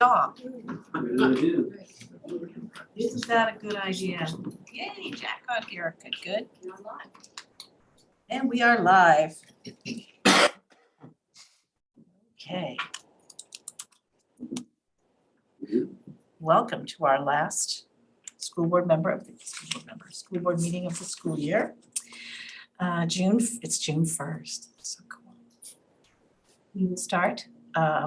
Dog. Really Isn't that a good idea? Yay, Jack got here. Good. And we are live. Okay. Welcome to our last school board meeting of the school year. It's June 1st. So cool. We will start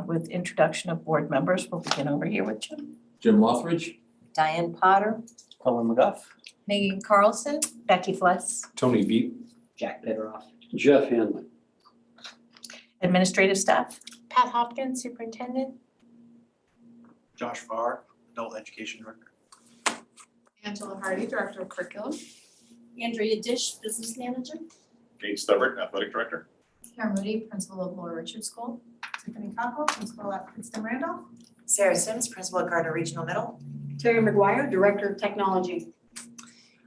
with introduction of board members. We'll begin over here with Jim. Jim Lothridge. Diane Potter, Colin McGuff. Megan Carlson, Becky Fless. Tony Beat. Jack Pederoff. Jeff Hanley. Administrative staff. Pat Hopkins, Superintendent. Josh Farr, Adult Education Director. Angela Hardy, Director of Curriculum. Andrea Dish, Business Manager. Kate Stubbert, Athletic Director. Karen Moody, Principal of Lower Richard School. Tiffany Cockle, Principal at Princeton Randolph. Sarah Sims, Principal at Gardner Regional Middle. Terry McGuire, Director of Technology.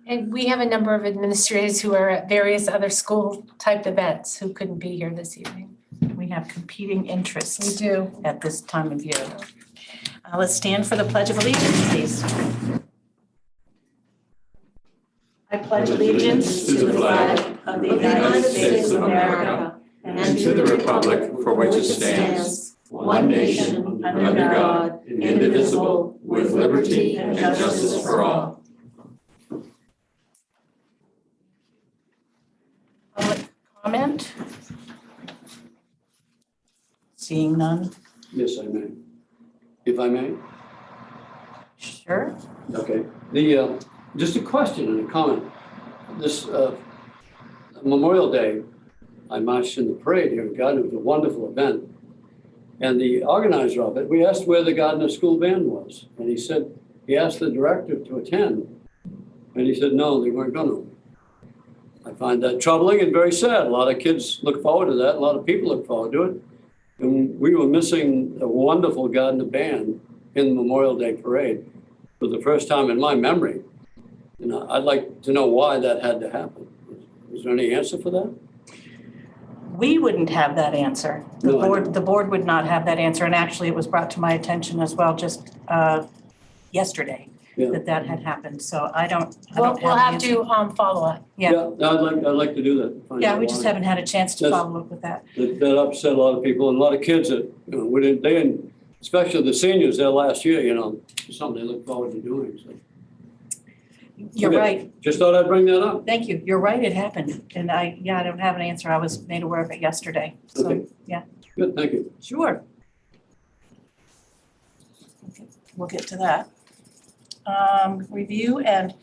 And we have a number of administrators who are at various other school-type events who couldn't be here this evening. We have competing interests. We do. At this time of year. Let's stand for the Pledge of Allegiance, please. I pledge allegiance to the flag of the United States of America And to the republic for which it stands, one nation, under God, indivisible, with liberty and justice for all. Public comment? Seeing none? Yes, I may. If I may? Sure. Okay. Just a question and a comment. This Memorial Day, I marched in the parade here in Gardner. It was a wonderful event. And the organizer of it, we asked where the Gardner School Band was. And he asked the director to attend. And he said, no, they weren't going to. I find that troubling and very sad. A lot of kids look forward to that. A lot of people look forward to it. And we were missing a wonderful Gardner band in the Memorial Day parade for the first time in my memory. And I'd like to know why that had to happen. Is there any answer for that? We wouldn't have that answer. The board would not have that answer. And actually, it was brought to my attention as well just yesterday that had happened. So I don't have We'll have the answer. to follow up. Yeah. I'd like to do that. Find Yeah, out we just why. haven't had a chance to follow up with that. That upset a lot of people and a lot of kids that, they didn't, especially the seniors there last year, something they look forward to doing. So. You're Okay. right. Just thought I'd bring that up. Thank you. You're right. It happened. And I don't have an answer. I was made aware of it yesterday. So, Okay. yeah. Good, thank you. Sure. Okay, we'll get to that. Review and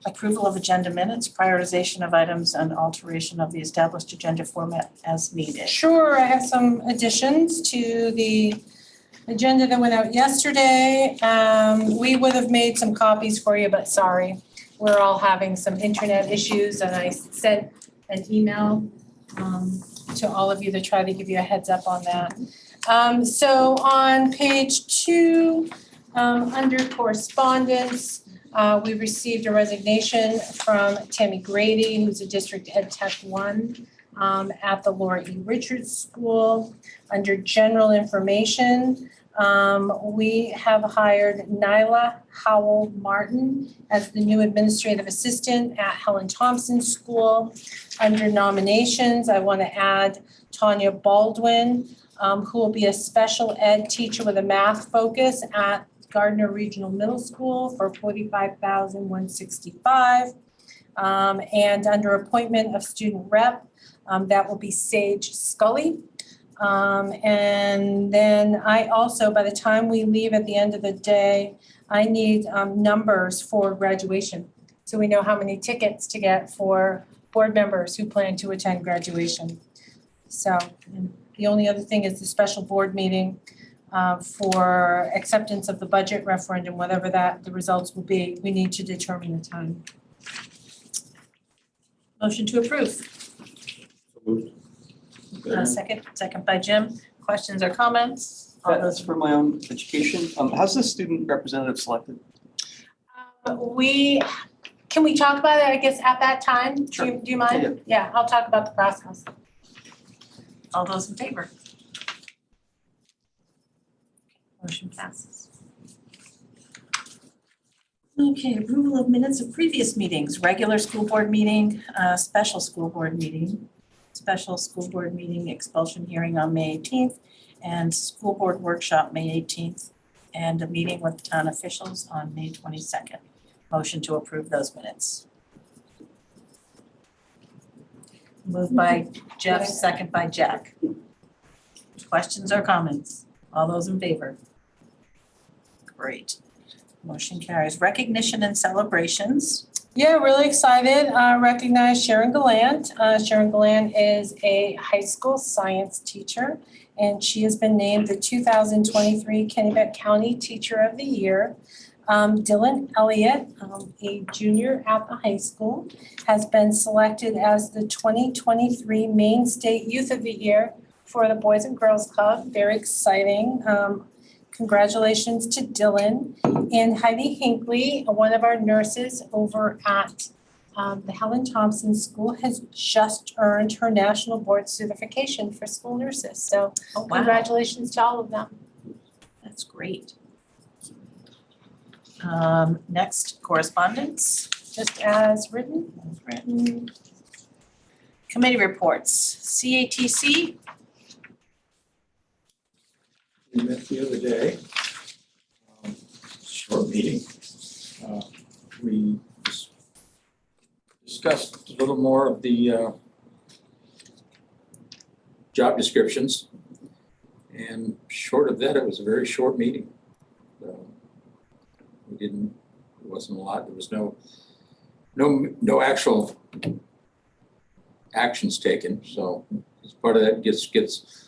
approval of agenda minutes, prioritization of items, and alteration of the established agenda format as needed. Sure, I have some additions to the agenda that went out yesterday. We would have made some copies for you, but sorry. We're all having some internet issues and I sent an email to all of you to try to give you a heads up on that. So on page 2, under correspondence, we received a resignation from Tammy Grady, who's a district ed tech 1 at the Laura E. Richards School. Under general information, we have hired Nyla Howell Martin as the new administrative assistant at Helen Thompson School. Under nominations, I want to add Tanya Baldwin, who will be a special ed teacher with a math focus at Gardner Regional Middle School for $45,165. And under appointment of student rep, that will be Sage Scully. And then I also, by the time we leave at the end of the day, I need numbers for graduation. So we know how many tickets to get for board members who plan to attend graduation. So the only other thing is the special board meeting for acceptance of the budget referendum, whatever the results will be, we need to determine the time. Motion to approve. Second by Jim. Questions or comments? All That's for my own education. How's the student representative selected? Can we talk about it, I guess, at that time? Sure. Do you mind? Yeah, I'll talk about the process. All those in favor? Motion passes. Okay, approval of minutes of previous meetings, regular school board meeting, special school board meeting, special school board meeting expulsion hearing on May 18th, and school board workshop May 18th, and a meeting with town officials on May 22nd. Motion to approve those minutes. Moved by Jeff, second by Jack. Questions or comments? All those in favor? Great. Motion carries. Recognition and celebrations. Yeah, really excited. Recognize Sharon Gallant. Sharon Gallant is a high school science teacher, and she has been named the 2023 Kennebec County Teacher of the Year. Dylan Elliott, a junior at the high school, has been selected as the 2023 Maine State Youth of the Year for the Boys and Girls Club. Very exciting. Congratulations to Dylan. And Heidi Hinckley, one of our nurses over at the Helen Thompson School, has just earned her national board certification for school nurses. So congratulations to all of them. That's great. Next, correspondence. Just as written. Committee reports. CATC. We met the other day, short meeting. We discussed a little more of the job descriptions. And short of that, it was a very short meeting. It wasn't a lot, there was no actual actions taken. So as part of that gets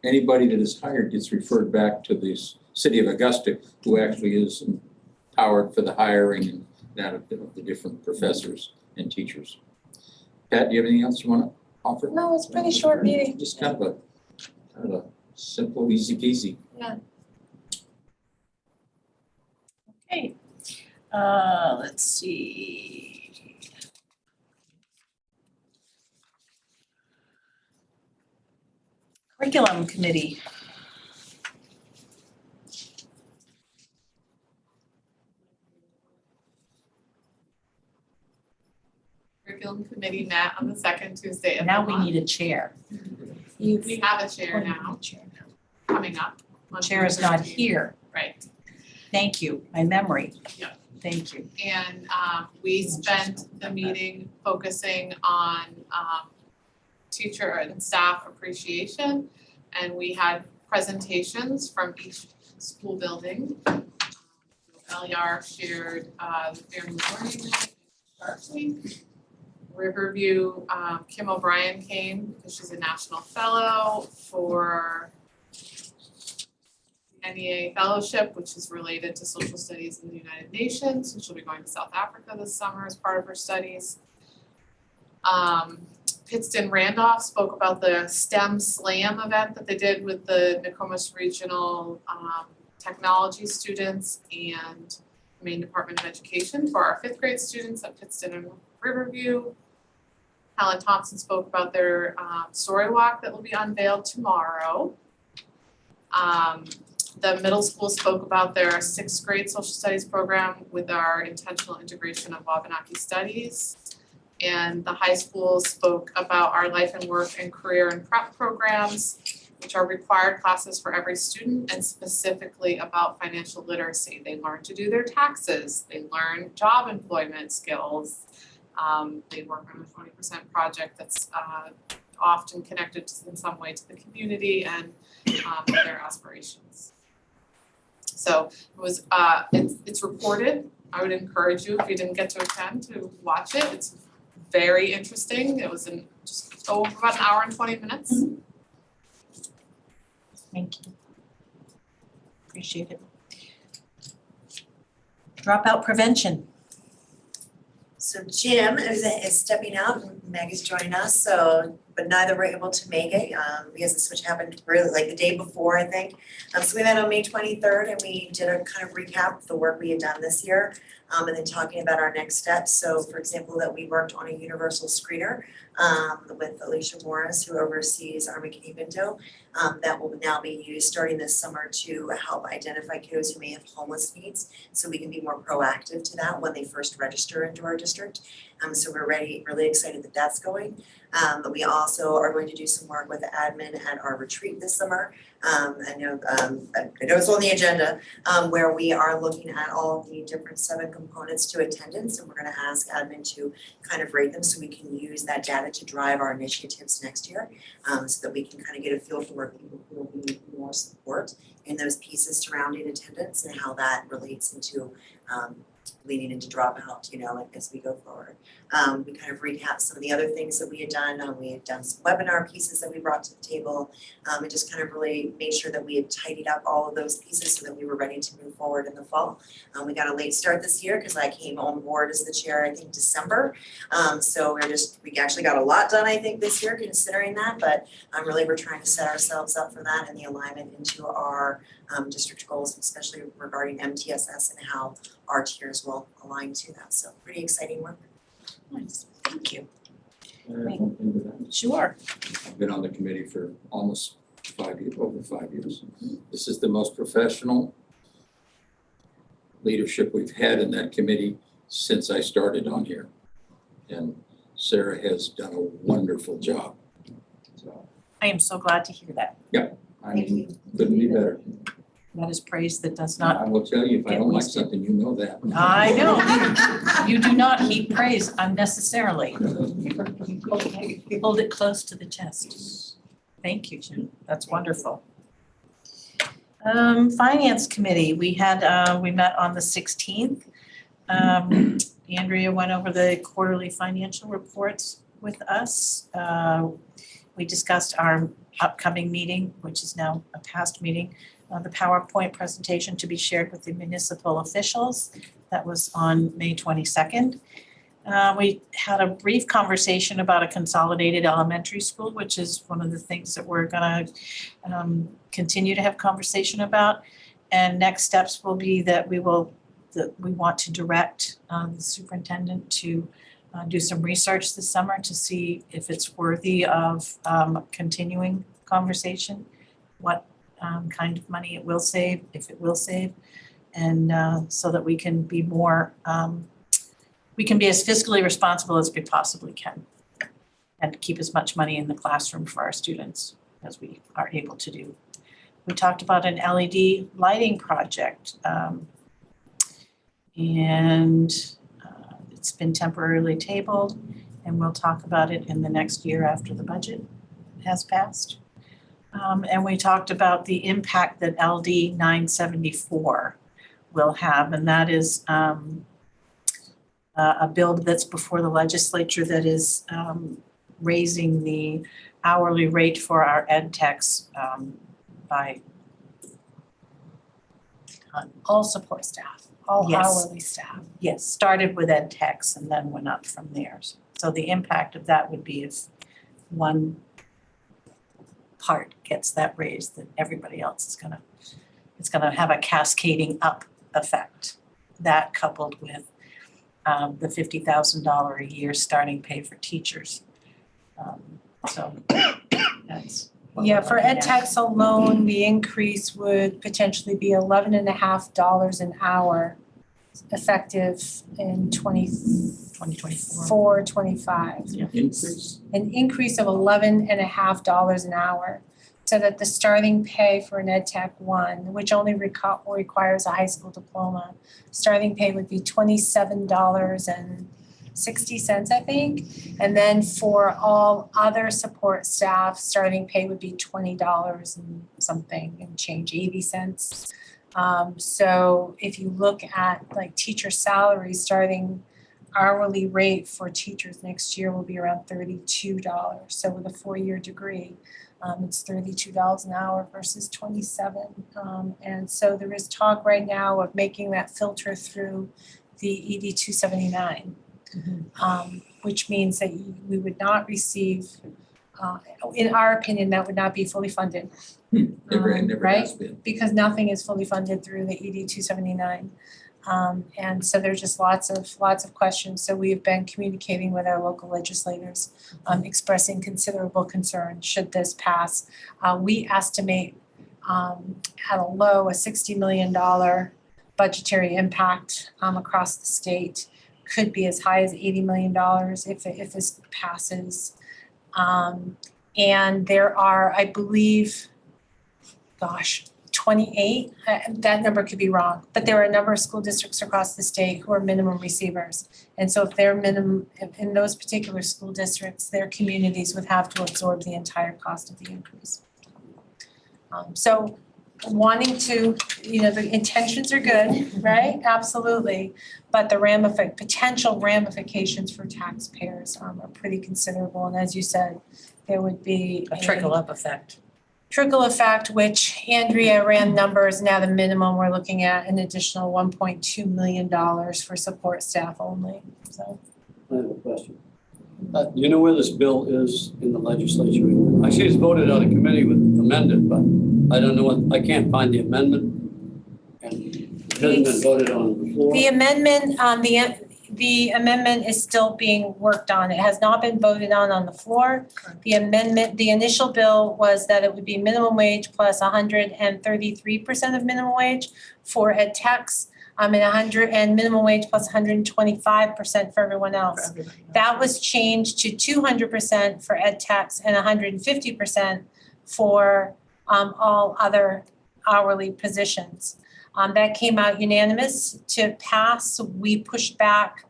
anybody that is hired gets referred back to the city of Augusta, who actually is empowered for the hiring and that of the different professors and teachers. Pat, do you have anything else you want to offer? No, it's a pretty short meeting. Just kind of a simple, easy peasy. Yeah. Okay. Let's see. Curriculum committee. Curriculum committee met on the second Tuesday of the Now month. we need a chair. We have a chair now coming up. on Chair is not Tuesday. here. Right, Thank you, my memory. Yeah. Thank you. and we spent the meeting focusing on teacher and staff appreciation. And we had presentations from each school building. LER shared the family learning night, Sharks Week. Riverview, Kim O'Brien came because she's a national fellow for the NEA fellowship, which is related to social studies in the United Nations. And she'll be going to South Africa this summer as part of her studies. Pittston Randolph spoke about the STEM Slam event that they did with the Nokomis Regional technology students and Maine Department of Education for our 5th grade students at Pittston and Riverview. Helen Thompson spoke about their story walk that will be unveiled tomorrow. The middle school spoke about their 6th grade social studies program with our intentional integration of Wabanaki studies. And the high school spoke about our life and work and career and prep programs, which are required classes for every student, and specifically about financial literacy. They learn to do their taxes, they learn job employment skills. They work on a 20% project that's often connected in some way to the community and their aspirations. So it was it's recorded. I would encourage you, if you didn't get to attend, to watch it. It's very interesting. It was just over about an hour and 20 minutes. Thank you. Appreciate it. Dropout prevention. So Jim is stepping out and Maggie's joining us, so, but neither were able to make it, because the switch happened really like the day before, I think. So we met on May 23rd and we did a kind of recap of the work we had done this year, and then talking about our next steps. So for example, that we worked on a universal screener, with Alicia Morris, who oversees our McKinney-Vento, that will now be used starting this summer to help identify kiddos who may have homeless needs, so we can be more proactive to that when they first register into our district. So we're really excited that that's going. But we also are going to do some work with the admin at our retreat this summer. I know it's on the agenda, where we are looking at all of the different 7 components to attendance, and we're gonna ask admin to kind of rate them so we can use that data to drive our initiatives next year, so that we can kind of get a feel for where people will need more support in those pieces surrounding attendance and how that relates into leading into dropout, as we go forward. We kind of recap some of the other things that we had done. We had done some webinar pieces that we brought to the table, and just kind of really made sure that we had tidied up all of those pieces so that we were ready to move forward in the fall. We got a late start this year because I came on board as the chair, I think, December. So we actually got a lot done, I think, this year considering that, but really we're trying to set ourselves up for that and the alignment into our district goals, especially regarding MTSS and how our tiers will align to that. So pretty exciting work. Nice, thank you. Can I add one thing to that? Sure. I've been on the committee for almost 5 years, over 5 years. This is the most professional leadership we've had in that committee since I started on here. And Sarah has done a wonderful job. So, I am so glad to hear that. I mean, couldn't be better. That is praise that does not, I will tell you, if I get don't like wasted. something, you know that. I know. You do not heap praise unnecessarily. Hold it close to the chest. Thank you, Jim. That's wonderful. Finance Committee, we met on the 16th. Andrea went over the quarterly financial reports with us. We discussed our upcoming meeting, which is now a past meeting, the PowerPoint presentation to be shared with the municipal officials. That was on May 22nd. We had a brief conversation about a consolidated elementary school, which is one of the things that we're gonna continue to have conversation about. And next steps will be that we want to direct the superintendent to do some research this summer to see if it's worthy of continuing conversation, what kind of money it will save, if it will save, and so that we can be more, we can be as fiscally responsible as we possibly can and keep as much money in the classroom for our students as we are able to do. We talked about an LED lighting project, and it's been temporarily tabled, and we'll talk about it in the next year after the budget has passed. And we talked about the impact that LD 974 will have, and that is a bill that's before the legislature that is raising the hourly rate for our ed techs by All support staff, all Yes. hourly staff. yes, started with ed techs and then went up from there. So the impact of that would be if one part gets that raise, that everybody else is it's gonna have a cascading up effect. That coupled with the $50,000 a year starting pay for teachers. So that's what Yeah, we're for looking ed at. techs alone, the increase would potentially be $11.50 an hour effective in 2024. 25. Increase? An increase of $11.50 an hour. So that the starting pay for an ed tech 1, which only requires a high school diploma, starting pay would be $27.60, I think. And then for all other support staff, starting pay would be $20 and something and change, 80 cents. So if you look at like teacher salaries, starting hourly rate for teachers next year will be around $32. So with a 4-year degree, it's $32 an hour versus 27. And so there is talk right now of making that filter through the ED 279. which means that we would not receive, in our opinion, that would not be fully funded. Never right? has been. Because nothing is fully funded through the ED 279. And so there's just lots of questions. So we've been communicating with our local legislators, expressing considerable concern should this pass. We estimate at a low, a $60 million budgetary impact across the state. Could be as high as $80 million if this passes. And there are, I believe, 28, that number could be wrong, but there are a number of school districts across the state who are minimum receivers. And so if they're minimum, in those particular school districts, their communities would have to absorb the entire cost of the increase. So wanting to, the intentions are good, right? Absolutely. But the potential ramifications for taxpayers are pretty considerable. And as you said, there would be A trickle-up effect. Trickle effect, which Andrea ran numbers, now the minimum, we're looking at an additional $1.2 million for support staff only, so. I have a question. Do you know where this bill is in the legislature? I see it's voted out of committee with amended, but I don't know I can't find the amendment. And it hasn't been voted on before. The amendment, the amendment is still being worked on. It has not been voted on the floor. The amendment, the initial bill was that it would be minimum wage plus 133% of minimum wage for ed techs, and minimum wage plus 125% for everyone else. That was changed to 200% for ed techs and 150% for all other hourly positions. That came out unanimous to pass. We pushed back.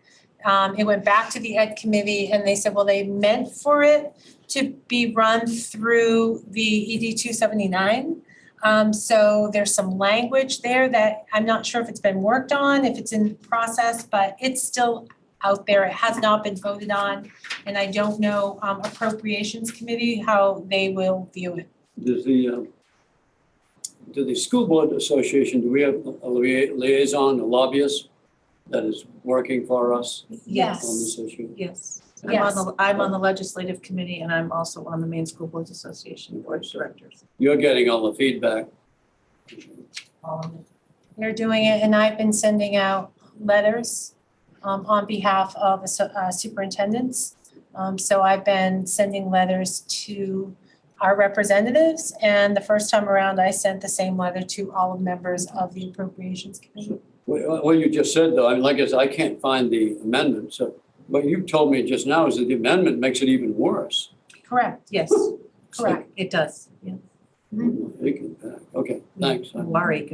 It went back to the ed committee and they said, well, they meant for it to be run through the ED 279. So there's some language there that I'm not sure if it's been worked on, if it's in process, but it's still out there. It has not been voted on. And I don't know appropriations committee, how they will view it. Do the school board association, do we have a liaison, a lobbyist that is working for us on this issue? Yes. Yes. I'm on the legislative committee and I'm also on the Maine School Boards Association Board of Directors. You're getting all the feedback. They're doing it, and I've been sending out letters on behalf of superintendents. So I've been sending letters to our representatives, and the first time around, I sent the same letter to all members of the Appropriations Committee. What you just said, though, I mean, like I said, I can't find the amendment. So what you told me just now is that the amendment makes it even worse. Correct. Yes, Correct. it does, yeah. Okay, thanks. Worry,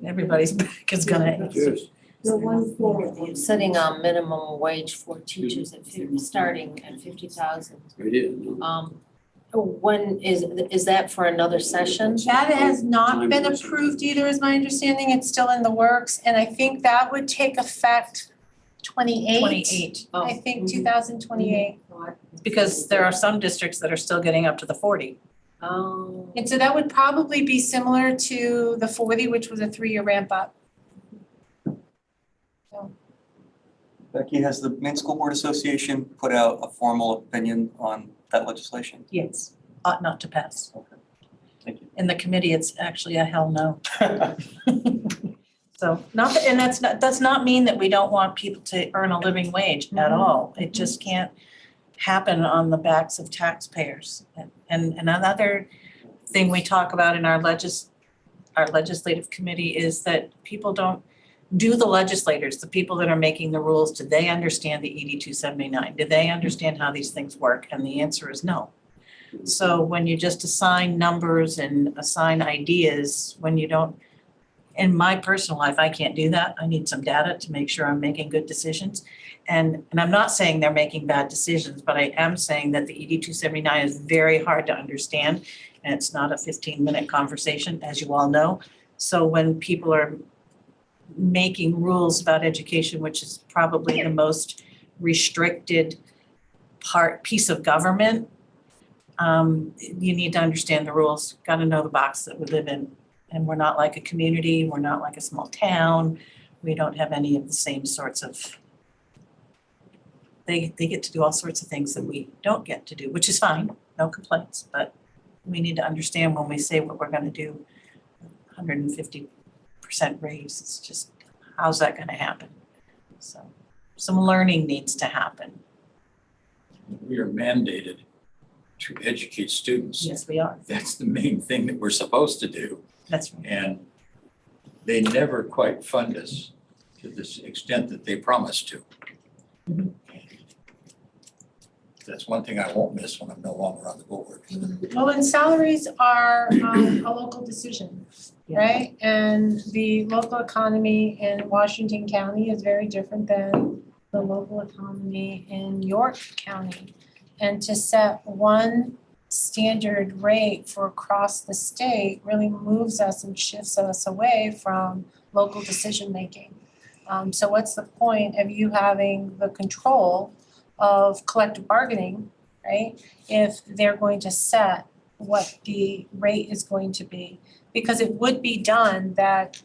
everybody's back is gonna. Cheers. The one for setting a minimum wage for teachers at starting at 50,000. Right here, no. When is that for another session? That has not been approved either, is my understanding. It's still in the works, and I think that would take effect 28. 28, I think 2028. because there are some districts that are still getting up to the 40. Oh. And so that would probably be similar to the 40, which was a 3-year ramp up. Becky, has the Maine School Board Association put out a formal opinion on that legislation? Yes. Ought not to pass. Okay, thank you. In the committee, it's actually a hell no. So that does not mean that we don't want people to earn a living wage at all. It just can't happen on the backs of taxpayers. And another thing we talk about in our legislative committee is that people don't do the legislators, the people that are making the rules, do they understand the ED 279? Do they understand how these things work? And the answer is no. So when you just assign numbers and assign ideas, when you don't, in my personal life, I can't do that. I need some data to make sure I'm making good decisions. And I'm not saying they're making bad decisions, but I am saying that the ED 279 is very hard to understand. And it's not a 15-minute conversation, as you all know. So when people are making rules about education, which is probably the most restricted piece of government, you need to understand the rules, got to know the box that we live in. And we're not like a community, we're not like a small town, we don't have any of the same sorts of they get to do all sorts of things that we don't get to do, which is fine, no complaints, but we need to understand when we say what we're gonna do, 150% raise, it's just, how's that gonna happen? So, some learning needs to happen. We are mandated to educate students. Yes, we are, That's the main thing that we're supposed to do. that's right. And they never quite fund us to this extent that they promised to. Mhm. That's one thing I won't miss when I'm no longer on the board. Well, and salaries are a local decision, Yeah. right? And the local economy in Washington County is very different than the local economy in York County. And to set one standard rate for across the state really moves us and shifts us away from local decision making. So what's the point of you having the control of collective bargaining, right? If they're going to set what the rate is going to be. Because it would be done that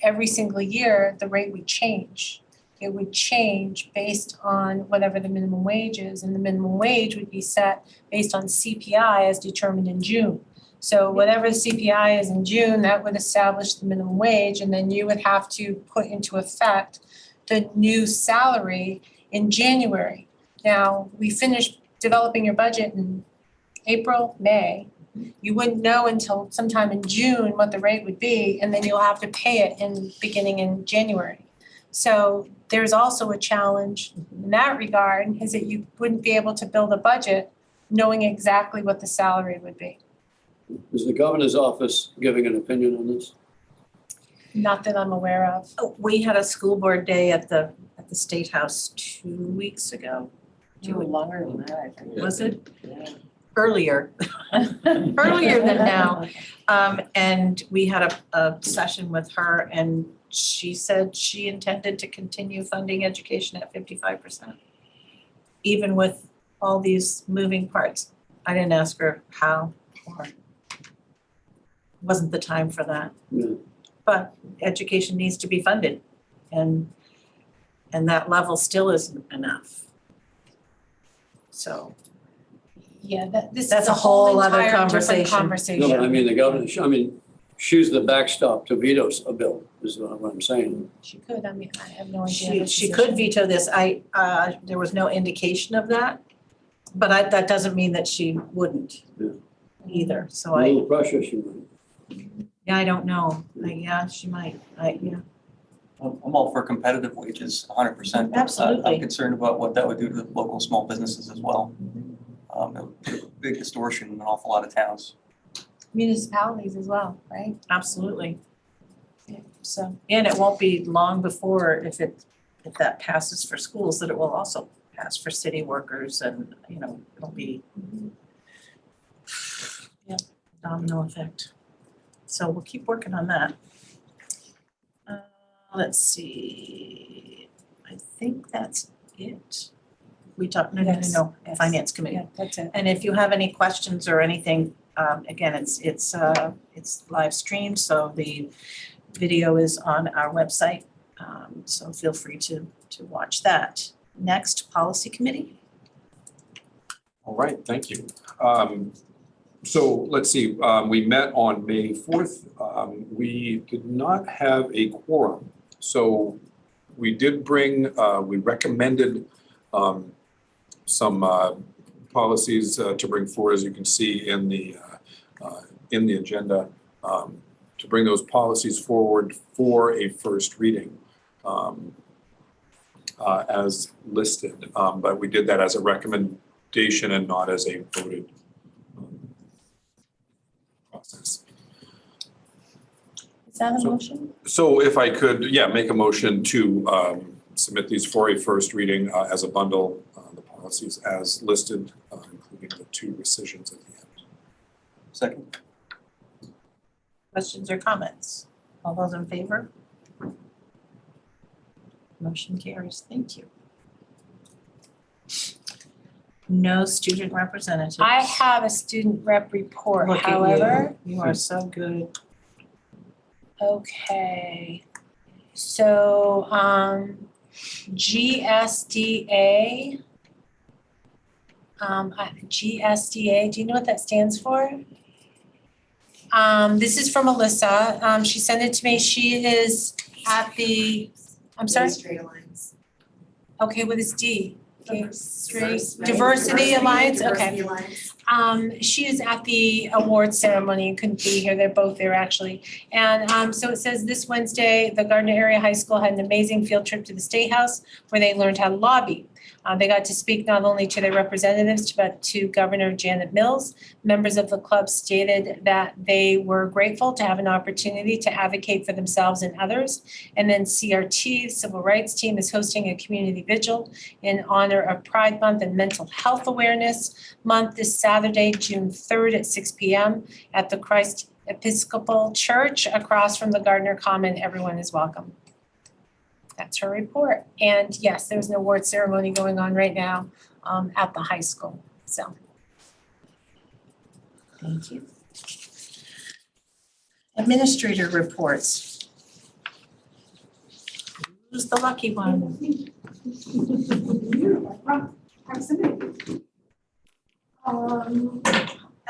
every single year, the rate would change. It would change based on whatever the minimum wage is, and the minimum wage would be set based on CPI as determined in June. So whatever the CPI is in June, that would establish the minimum wage, and then you would have to put into effect the new salary in January. Now, we finished developing your budget in April, May. You wouldn't know until sometime in June what the rate would be, and then you'll have to pay it beginning in January. So there's also a challenge in that regard, is that you wouldn't be able to build a budget knowing exactly what the salary would be. Is the governor's office giving an opinion on this? Not that I'm aware of. Oh, we had a school board day at the State House 2 weeks ago. Longer than that, I think. Was it? Earlier, earlier than now. And we had a session with her, and she said she intended to continue funding education at 55%. Even with all these moving parts. I didn't ask her how, or wasn't the time for that. No. But education needs to be funded, and that level still isn't enough. So Yeah, this That's is a a whole whole other entire different conversation. No, but I conversation. mean, the governor, she's the backstop to veto a bill, is what I'm saying. She could, I mean, I have no idea. her she position. could veto this. There was no indication of that, but that doesn't mean that she wouldn't Yeah. either. So A little pressure she might. yeah, I don't know. Yeah, she might. Yeah. I'm all for competitive wages, 100%. Absolutely. I'm concerned about what that would do to the local small businesses as well. It would put a big distortion in an awful lot of towns. Municipalities as well, right? Absolutely. So, And it won't be long before, if that passes for schools, that it will also pass for city workers, and, it'll be domino effect. So we'll keep working on that. Let's see, I think that's it. We talked, no, Yes, yes. Finance Committee. yeah, that's it. And if you have any questions or anything, again, it's live streamed, so the video is on our website. So feel free to watch that. Next, Policy Committee. All right, thank you. So let's see, we met on May 4th. We did not have a quorum. So we did bring, we recommended some policies to bring forward, as you can see in the agenda, to bring those policies forward for a first reading as listed. But we did that as a recommendation and not as a voted process. Is that a So- motion? So if I could, make a motion to submit these for a first reading as a bundle, the policies as listed, including the 2 rescissions at the end. Second. Questions or comments? All those in favor? Motion carries. Thank you. No student representatives. I have a student rep report, Look at you. however. You are so good. Okay. So, GSDA. GSDA, do you know what that stands for? This is from Alyssa. She sent it to me. She is at the, I'm sorry? Straight Alliance. Okay, what is D? Okay, Diverse, right? Diversity Alliance, Diversity okay. Alliance. She is at the award ceremony and couldn't be here. They're both there actually. And so it says this Wednesday, the Gardner Area High School had an amazing field trip to the State House where they learned how to lobby. They got to speak not only to their representatives, but to Governor Janet Mills. Members of the club stated that they were grateful to have an opportunity to advocate for themselves and others. And then CRT, Civil Rights Team, is hosting a community vigil in honor of Pride Month and Mental Health Awareness Month this Saturday, June 3rd at 6 p.m. at the Christ Episcopal Church across from the Gardner Common. Everyone is welcome. That's her report. And yes, there's an award ceremony going on right now at the high school, so. Thank you. Administrator reports. Who's the lucky one?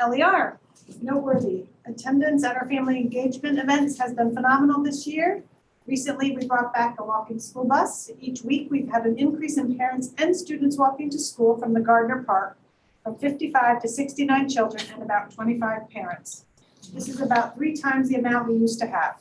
LER, noteworthy. Attendance at our family engagement events has been phenomenal this year. Recently, we brought back a walking school bus. Each week, we've had an increase in parents and students walking to school from the Gardner Park, from 55 to 69 children and about 25 parents. This is about 3 times the amount we used to have.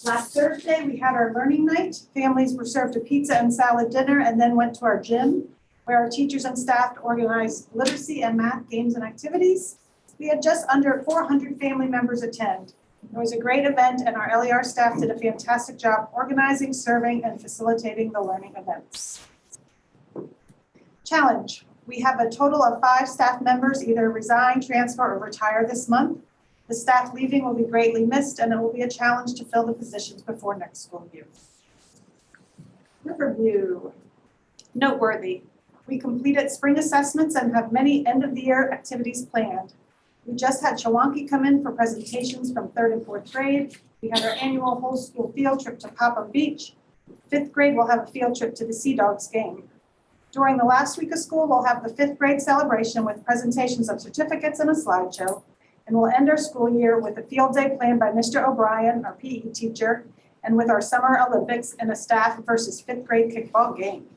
Last Thursday, we had our learning night. Families were served a pizza and salad dinner and then went to our gym, where our teachers and staff organized literacy and math games and activities. We had just under 400 family members attend. It was a great event and our LER staff did a fantastic job organizing, serving, and facilitating the learning events. Challenge. We have a total of 5 staff members either resign, transfer, or retire this month. The staff leaving will be greatly missed and it will be a challenge to fill the positions before next school year. Riverview. Noteworthy. We completed spring assessments and have many end-of-the-year activities planned. We just had Chewonki come in for presentations from 3rd and 4th grade. We had our annual whole school field trip to Popham Beach. 5th grade will have a field trip to the Sea Dogs game. During the last week of school, we'll have the 5th grade celebration with presentations of certificates and a slideshow. And we'll end our school year with a field day planned by Mr. O'Brien, our PE teacher, and with our Summer Olympics and a staff versus 5th grade kickball game.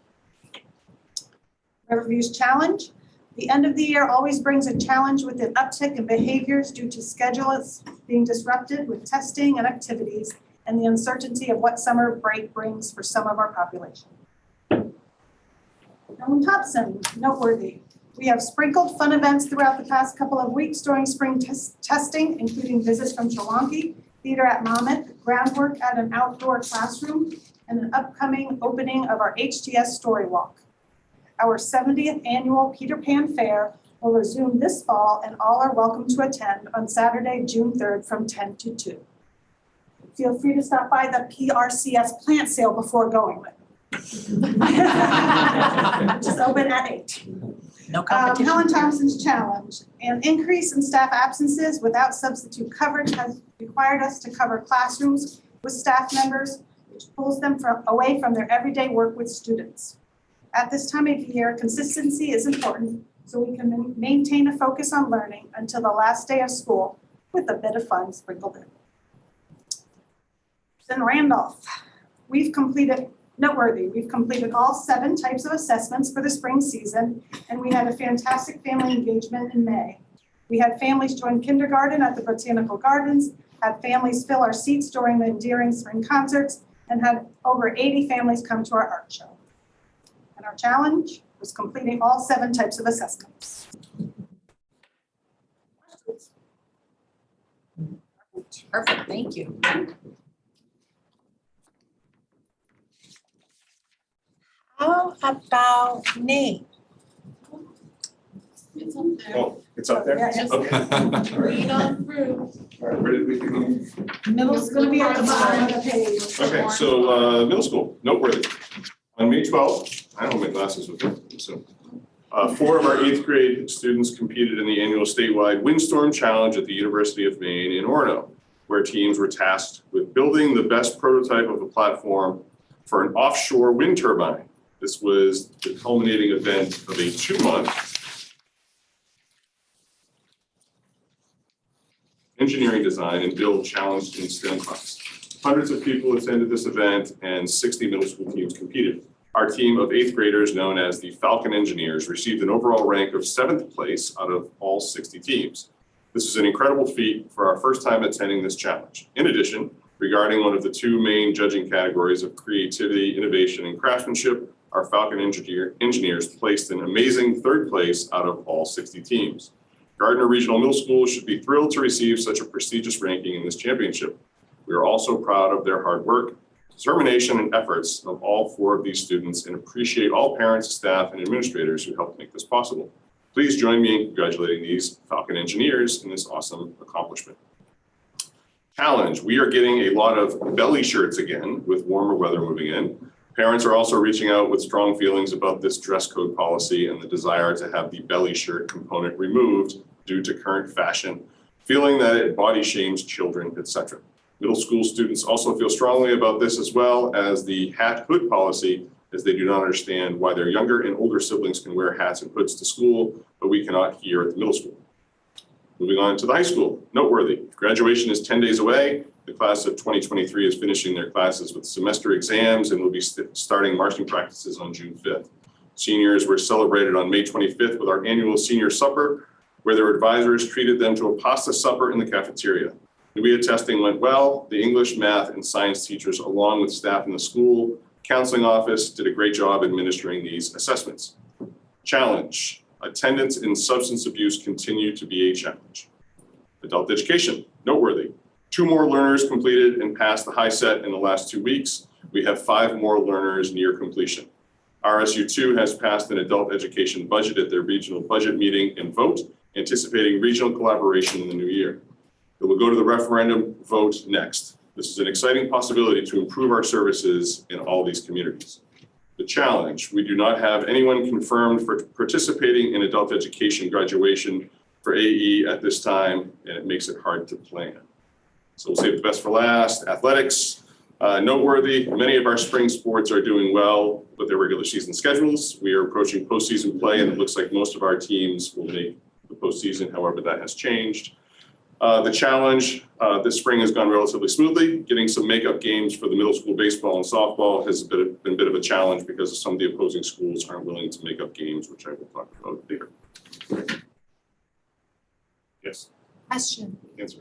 Riverview's challenge. The end of the year always brings a challenge with an uptick in behaviors due to schedules being disrupted with testing and activities and the uncertainty of what summer break brings for some of our population. Ellen Thompson, noteworthy. We have sprinkled fun events throughout the past couple of weeks during spring testing, including visits from Chewonki, theater at Monmouth, groundwork at an outdoor classroom, and an upcoming opening of our HTS Story Walk. Our 70th annual Peter Pan Fair will resume this fall and all are welcome to attend on Saturday, June 3rd from 10 to 2. Feel free to stop by the PRCS plant sale before going with. Just open at 8. No competition. Helen Thompson's challenge. An increase in staff absences without substitute coverage has required us to cover classrooms with staff members, which pulls them away from their everyday work with students. At this time of year, consistency is important so we can maintain a focus on learning until the last day of school with a bit of fun sprinkled in. Then Randolph, we've completed all 7 types of assessments for the spring season, and we had a fantastic family engagement in May. We had families join kindergarten at the Botanical Gardens, had families fill our seats during the endearing spring concerts, and had over 80 families come to our art show. And our challenge was completing all 7 types of assessments. Perfect, thank you. How about Nate? It's up there. Oh, it's up there? Yeah, Okay. Read on through. All right, where did we begin? Middle's gonna be at the bottom of the page. Okay, so middle school, noteworthy. On May 12th, I don't have my glasses with me, so 4 of our 8th grade students competed in the annual statewide Windstorm Challenge at the University of Maine in Orono, where teams were tasked with building the best prototype of a platform for an offshore wind turbine. This was the culminating event of a 2-month engineering design and build challenge in STEM class. Hundreds of people attended this event and 60 middle school teams competed. Our team of 8th graders, known as the Falcon Engineers, received an overall rank of 7th place out of all 60 teams. This is an incredible feat for our first time attending this challenge. In addition, regarding one of the 2 main judging categories of creativity, innovation, and craftsmanship, our Falcon Engineers placed an amazing 3rd place out of all 60 teams. Gardner Regional Middle School should be thrilled to receive such a prestigious ranking in this championship. We are also proud of their hard work, determination, and efforts of all 4 of these students and appreciate all parents, staff, and administrators who helped make this possible. Please join me in congratulating these Falcon Engineers in this awesome accomplishment. Challenge, we are getting a lot of belly shirts again with warmer weather moving in. Parents are also reaching out with strong feelings about this dress code policy and the desire to have the belly shirt component removed due to current fashion, feeling that it body shames children, etc. Middle school students also feel strongly about this, as well as the hat hood policy, as they do not understand why their younger and older siblings can wear hats and hoods to school, but we cannot here at the middle school. Moving on to the high school, noteworthy, graduation is 10 days away. The class of 2023 is finishing their classes with semester exams and will be starting marching practices on June 5th. Seniors were celebrated on May 25th with our annual senior supper, where their advisors treated them to a pasta supper in the cafeteria. NUIA testing went well. The English, math, and science teachers, along with staff in the school counseling office, did a great job administering these assessments. Challenge, attendance in substance abuse continue to be a challenge. Adult education, noteworthy. 2 more learners completed and passed the high set in the last 2 weeks. We have 5 more learners near completion. RSU2 has passed an adult education budget at their regional budget meeting and vote, anticipating regional collaboration in the new year. It will go to the referendum vote next. This is an exciting possibility to improve our services in all these communities. The challenge, we do not have anyone confirmed for participating in adult education graduation for AE at this time, and it makes it hard to plan. So we'll save the best for last. Athletics, noteworthy, many of our spring sports are doing well with their regular season schedules. We are approaching postseason play, and it looks like most of our teams will make the postseason. However, that has changed. The challenge this spring has gone relatively smoothly. Getting some makeup games for the middle school baseball and softball has been a bit of a challenge because some of the opposing schools aren't willing to make up games, which I will talk about later. Yes. Question. Answer.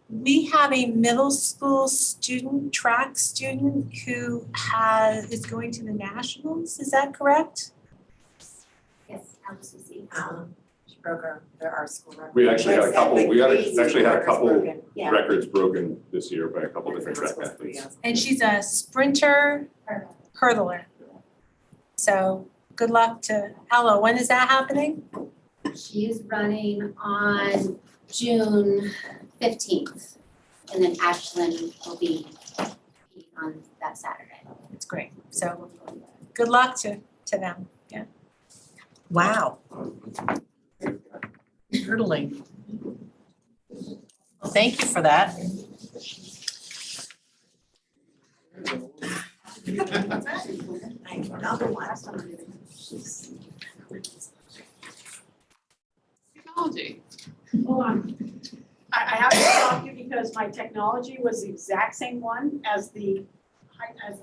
We have a middle school student, track student, who is going to the nationals, is that correct? Yes, LCC. She broke our school record. We actually had a couple. We actually had a couple Yeah. records broken this year by a couple different track athletes. And she's a sprinter, hurdler. So good luck to Ella. When is that happening? She is running on June 15th. And then Ashlyn will be on that Saturday. It's great. So good luck to them. Yeah. Wow. Hurdling. Well, thank you for that. Another one. Technology. Hold on. I have to stop you because my technology was the exact same one as the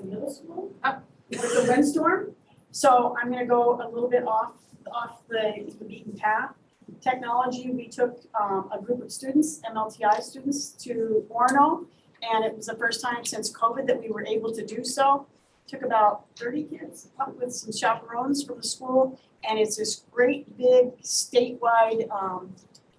middle school, with the windstorm. So I'm gonna go a little bit off the beaten path. Technology, we took a group of students, MLTI students, to Orono, and it was the first time since COVID that we were able to do so. Took about 30 kids up with some chaperones from the school, and it's this great big statewide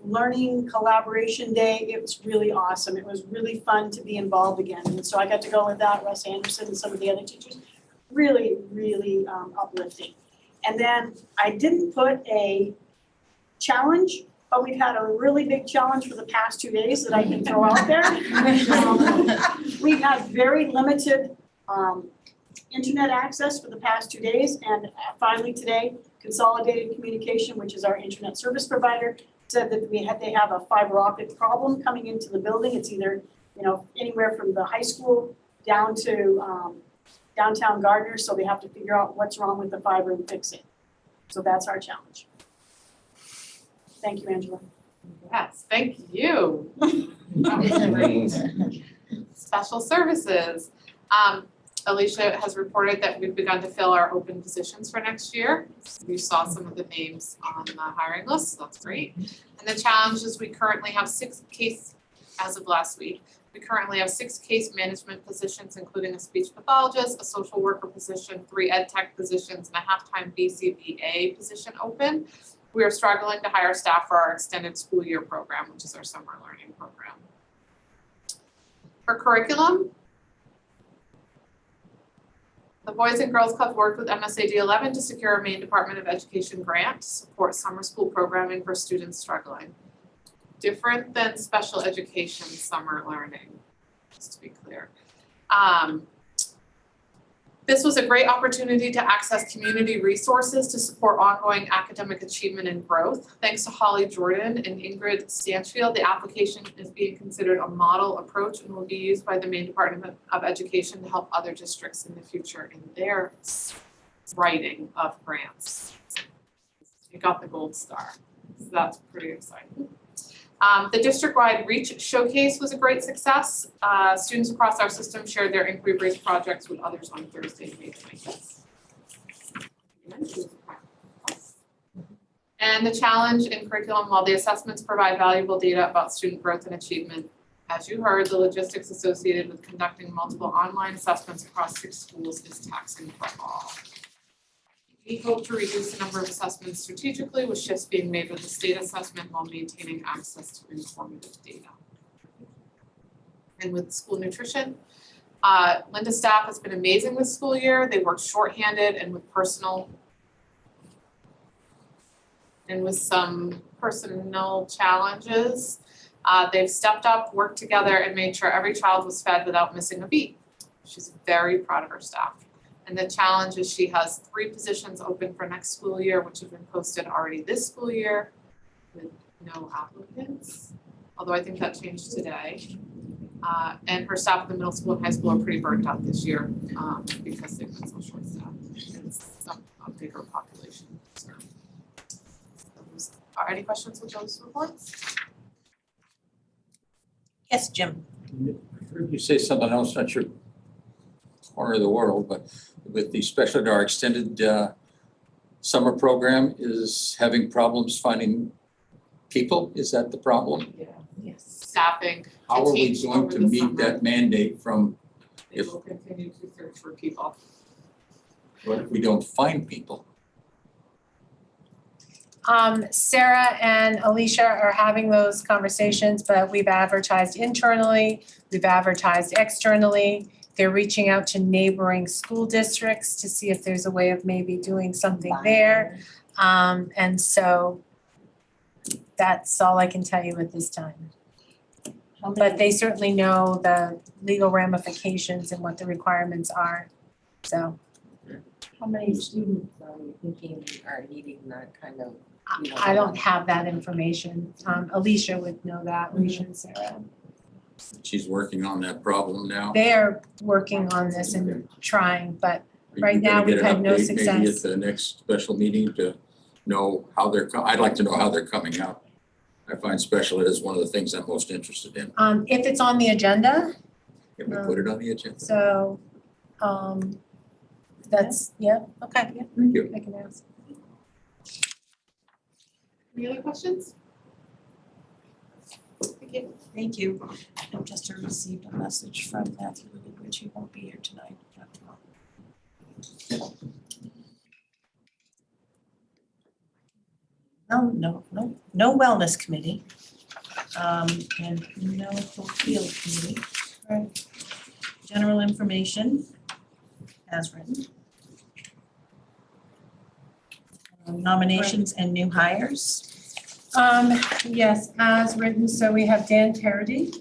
learning collaboration day. It was really awesome. It was really fun to be involved again. And so I got to go with that, Russ Anderson and some of the other teachers. Really, really uplifting. And then I didn't put a challenge, but we've had a really big challenge for the past 2 days that I can throw out there. We've had very limited internet access for the past 2 days, and finally today, Consolidated Communication, which is our internet service provider, said that they have a fiber optic problem coming into the building. It's either, anywhere from the high school down to downtown Gardner, so they have to figure out what's wrong with the fiber and fix it. So that's our challenge. Thank you, Angela. Yes, thank you. That was great. Special services. Alicia has reported that we've begun to fill our open positions for next year. You saw some of the names on the hiring list, so that's great. And the challenge is we currently have 6 case, as of last week, we currently have 6 case management positions, including a speech pathologist, a social worker position, 3 ed tech positions, and a half-time BCBA position open. We are struggling to hire staff for our extended school year program, which is our summer learning program. For curriculum, the Boys and Girls Club worked with MSAD11 to secure a Maine Department of Education grant to support summer school programming for students struggling. Different than special education summer learning, just to be clear. This was a great opportunity to access community resources to support ongoing academic achievement and growth. Thanks to Holly Jordan and Ingrid Stanfield, the application is being considered a model approach and will be used by the Maine Department of Education to help other districts in the future in their writing of grants. You got the gold star, so that's pretty exciting. The district-wide Reach Showcase was a great success. Students across our system shared their inquiry-based projects with others on Thursday, May 25th. And the challenge in curriculum, while the assessments provide valuable data about student growth and achievement, as you heard, the logistics associated with conducting multiple online assessments across 6 schools is taxing for all. We hope to reduce the number of assessments strategically, with shifts being made with the state assessment while maintaining access to informative data. And with school nutrition, Linda's staff has been amazing this school year. They worked shorthanded and with some personnel challenges. They've stepped up, worked together, and made sure every child was fed without missing a beat. She's very proud of her staff. And the challenge is she has 3 positions open for next school year, which have been posted already this school year with no applicants, although I think that changed today. And her staff at the middle school and high school are pretty burnt out this year because they've been so short-staffed. It's a bigger population concern. Are any questions with those reports? Yes, Jim. I heard you say something else, not your corner of the world, but with the special, our extended summer program is having problems finding people. Is that the problem? Yeah. Yes. Staffing. How are we teach going over to the meet summer. that mandate from, They will continue to search for people. what if we don't find people? Sarah and Alicia are having those conversations, but we've advertised internally, we've advertised externally. They're reaching out to neighboring school districts to see if there's a way of maybe doing something there. And so that's all I can tell you at this time. But they certainly know the legal ramifications and what the requirements are, so. How many students are you thinking are needing that kind of? I don't have that information. Alicia would know that, Alicia and Sarah. She's working on that problem now. They are working on this and trying, but Are you right now gonna get we've an had no update Maybe success. at the next special meeting to know how they're, I'd like to know how they're coming out. I find special ed is one of the things I'm most interested in. If it's on the agenda, Can we put it on the agenda? so, that's, yeah, okay, yeah, Thank you. I can ask. Any other questions? Thank you. Thank you. I just received a message from Matthew Woodbridge. He won't be here tonight. No wellness committee. And no field committee. Right. General information as written. Nominations and new hires. Yes, as written, so we have Dan Parody,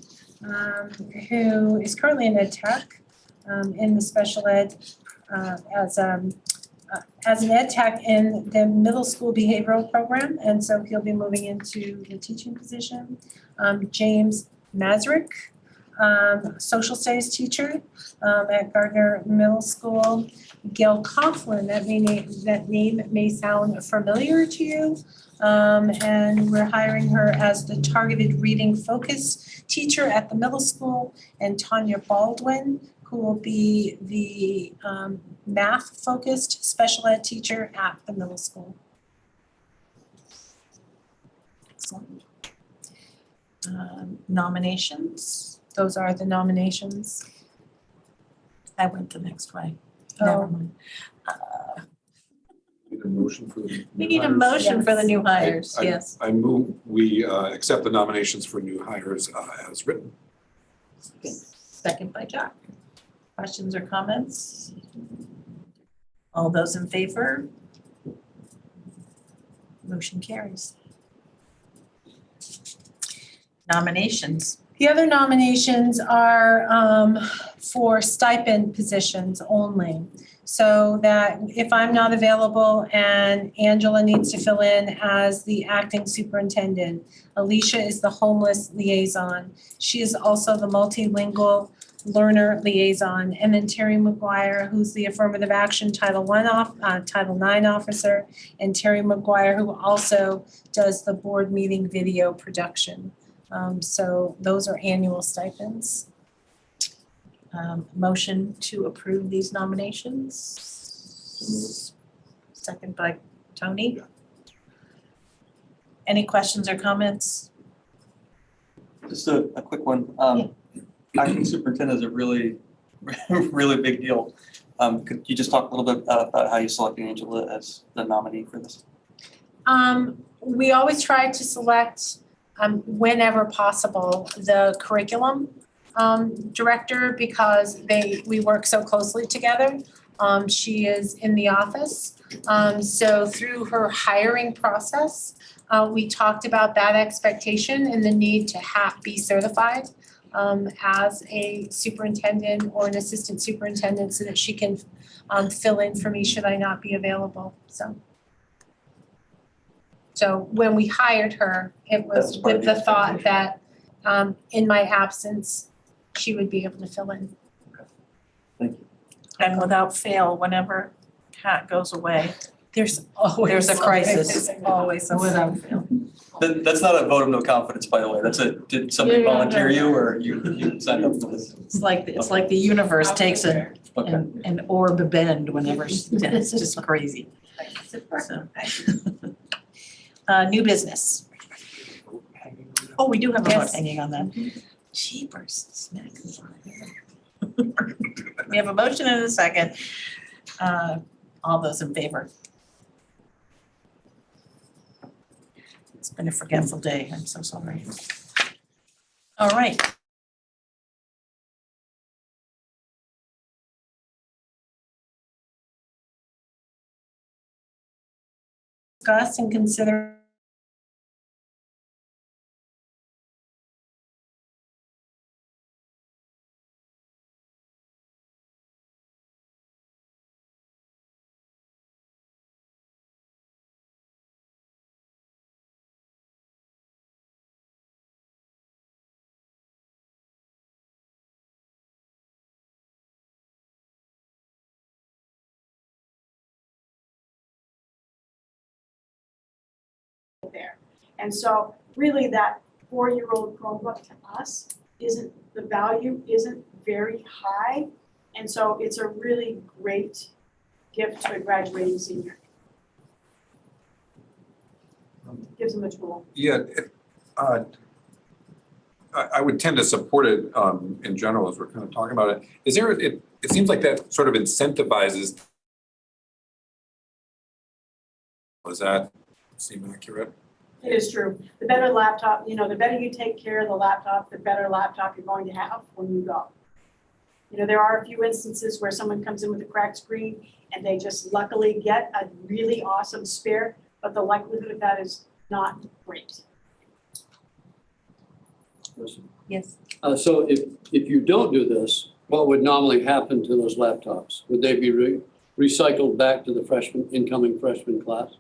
who is currently in ed tech, in the special ed, as an ed tech in the middle school behavioral program, and so he'll be moving into the teaching position. James Mazrick, social studies teacher at Gardner Middle School. Gail Coughlin, that name may sound familiar to you. And we're hiring her as the targeted reading focus teacher at the middle school, and Tanya Baldwin, who will be the math focused special ed teacher at the middle school. Excellent. Nominations, those are the nominations. I went the next way. Never mind. Need a motion for the new We need a hires? motion for the new I- hires, I- yes. I move we accept the nominations for new hires as written. Second by Jack. Questions or comments? All those in favor? Motion carries. Nominations. The other nominations are for stipend positions only. So that if I'm not available and Angela needs to fill in as the acting superintendent, Alicia is the homeless liaison. She is also the multilingual learner liaison. And then Terry McGuire, who's the affirmative action Title IX officer, and Terry McGuire, who also does the board meeting video production. So those are annual stipends. Motion to approve these nominations. Second by Tony. Any questions or comments? Just a quick one. Acting superintendent is a really, really big deal. Could you just talk a little bit about how you selected Angela as the nominee for this? We always try to select, whenever possible, the curriculum director, because we work so closely together. She is in the office. So through her hiring process, we talked about that expectation and the need to be certified as a superintendent or an assistant superintendent, so that she can fill in for me should I not be available. So when we hired her, it was That's part of with the the thought that in my absence, she would be able to fill in. Thank you. And without fail, whenever Kat goes away, There's always there's a crisis. something, always something. Without fail. That's not a vote of no confidence, by the way. Did somebody Yeah, volunteer no. you or you signed up for this? It's like the universe takes Absolutely. Okay. an orb bend whenever it's just crazy. So. New business. Oh, we do have a vote Yes. hanging on that. Jeepers, snacks. We have a motion and a second. All those in favor? It's been a forgetful day. I'm so sorry. All right. Discuss and consider there. And so really that 4-year-old Chromebook to us the value isn't very high. And so it's a really great gift to a graduating senior. Gives them a tool. Yeah, I would tend to support it in general as we're kind of talking about it. It seems like that sort of incentivizes. Does that seem accurate? It is true. The better laptop, the better you take care of the laptop, the better laptop you're going to have when you go. There are a few instances where someone comes in with a cracked screen and they just luckily get a really awesome spare, but the likelihood of that is not great. Yes. So if you don't do this, what would normally happen to those laptops? Would they be recycled back to the incoming freshman class?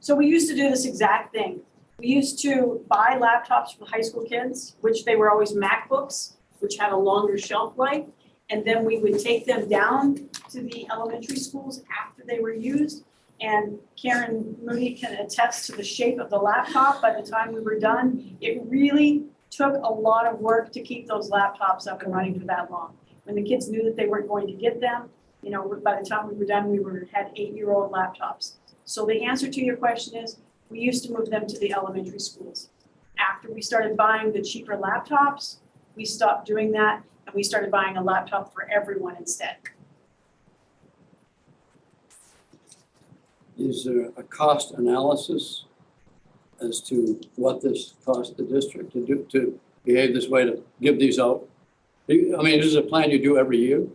So we used to do this exact thing. We used to buy laptops for high school kids, which they were always MacBooks. which had a longer shelf life. And then we would take them down to the elementary schools after they were used. And Karen Mooney can attest to the shape of the laptop by the time we were done. It really took a lot of work to keep those laptops up and running for that long. When the kids knew that they weren't going to get them, you know, by the time we were done, had 8-year-old laptops. So the answer to your question is, we used to move them to the elementary schools. After we started buying the cheaper laptops, we stopped doing that and we started buying a laptop for everyone instead. Is there a cost analysis as to what this cost the district to do, to behave this way, to give these out? I mean, this is a plan you do every year?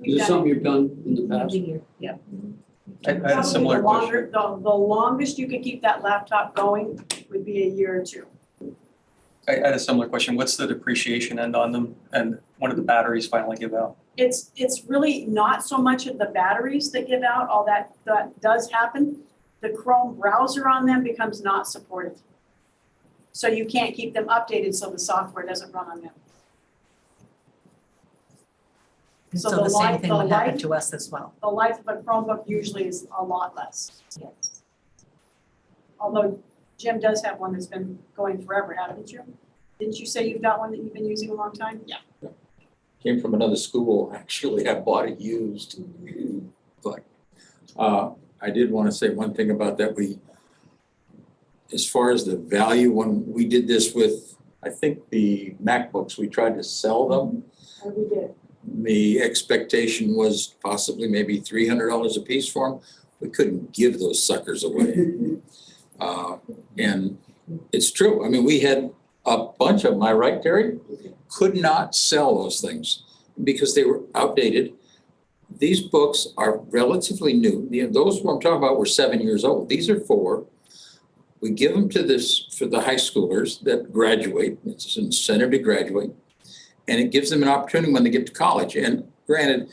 Is this something you've done in the past? Yeah. I had a similar Probably question. the longest you could keep that laptop going would be a year or two. I had a similar question. What's the depreciation end on them? And when do the batteries finally give out? It's really not so much of the batteries that give out, all that does happen. The Chrome browser on them becomes not supported. So you can't keep them updated so the software doesn't run on them. So So the the same life- thing the would happen life- to us as well. The life of a Chromebook usually is a lot less. Yes. Although Jim does have one that's been going forever, haven't you? Didn't you say you've got one that you've been using a long time? Yeah. Came from another school, actually, I bought it used. But I did want to say one thing about that. As far as the value, when we did this with, I think the MacBooks, we tried to sell them. And we did. The expectation was possibly maybe $300 a piece for them. We couldn't give those suckers away. And it's true. I mean, we had a bunch of them, am I right, Terry? Could not sell those things because they were outdated. These books are relatively new. Those I'm talking about were 7 years old. These are 4. We give them to for the high schoolers that graduate. It's an incentive to graduate. And it gives them an opportunity when they get to college. And granted,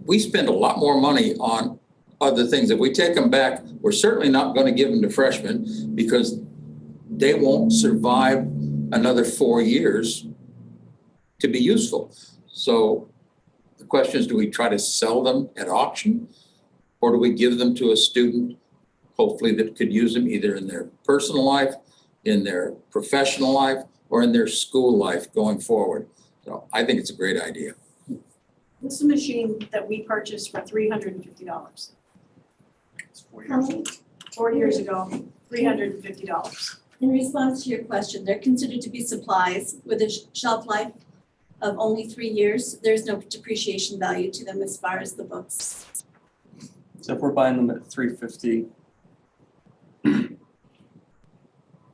we spend a lot more money on other things. If we take them back, we're certainly not going to give them to freshmen because they won't survive another 4 years to be useful. So the question is, do we try to sell them at auction? Or do we give them to a student, hopefully that could use them either in their personal life, in their professional life, or in their school life going forward? So I think it's a great idea. This is a machine that we purchased for $350. It's 4 years. 4 years ago, $350. In response to your question, they're considered to be supplies with a shelf life of only 3 years. There's no depreciation value to them as far as the books. So if we're buying them at $350,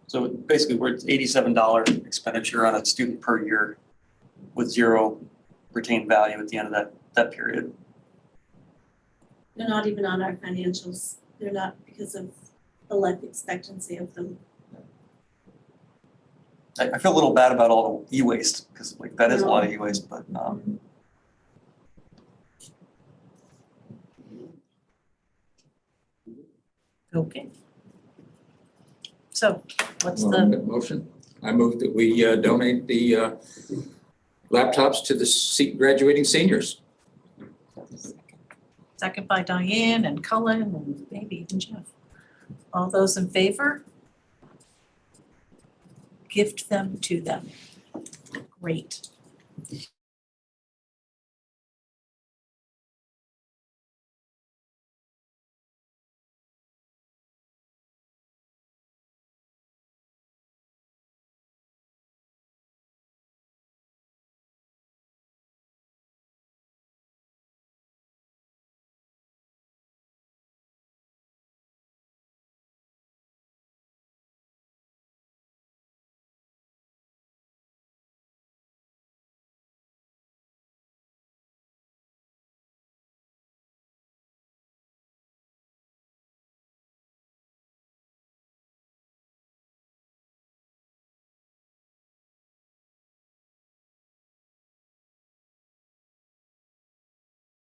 so basically we're at $87 expenditure on a student per year with 0 retained value at the end of that period. They're not even on our financials. They're not because of the life expectancy of them. I feel a little bad about all the e-waste because like that is a lot of e-waste, but Okay. So what's Wanna the, make a motion? I move that we donate the laptops to the graduating seniors. second by Diane and Cullen and maybe even Jeff. All those in favor? Gift them to them. Great.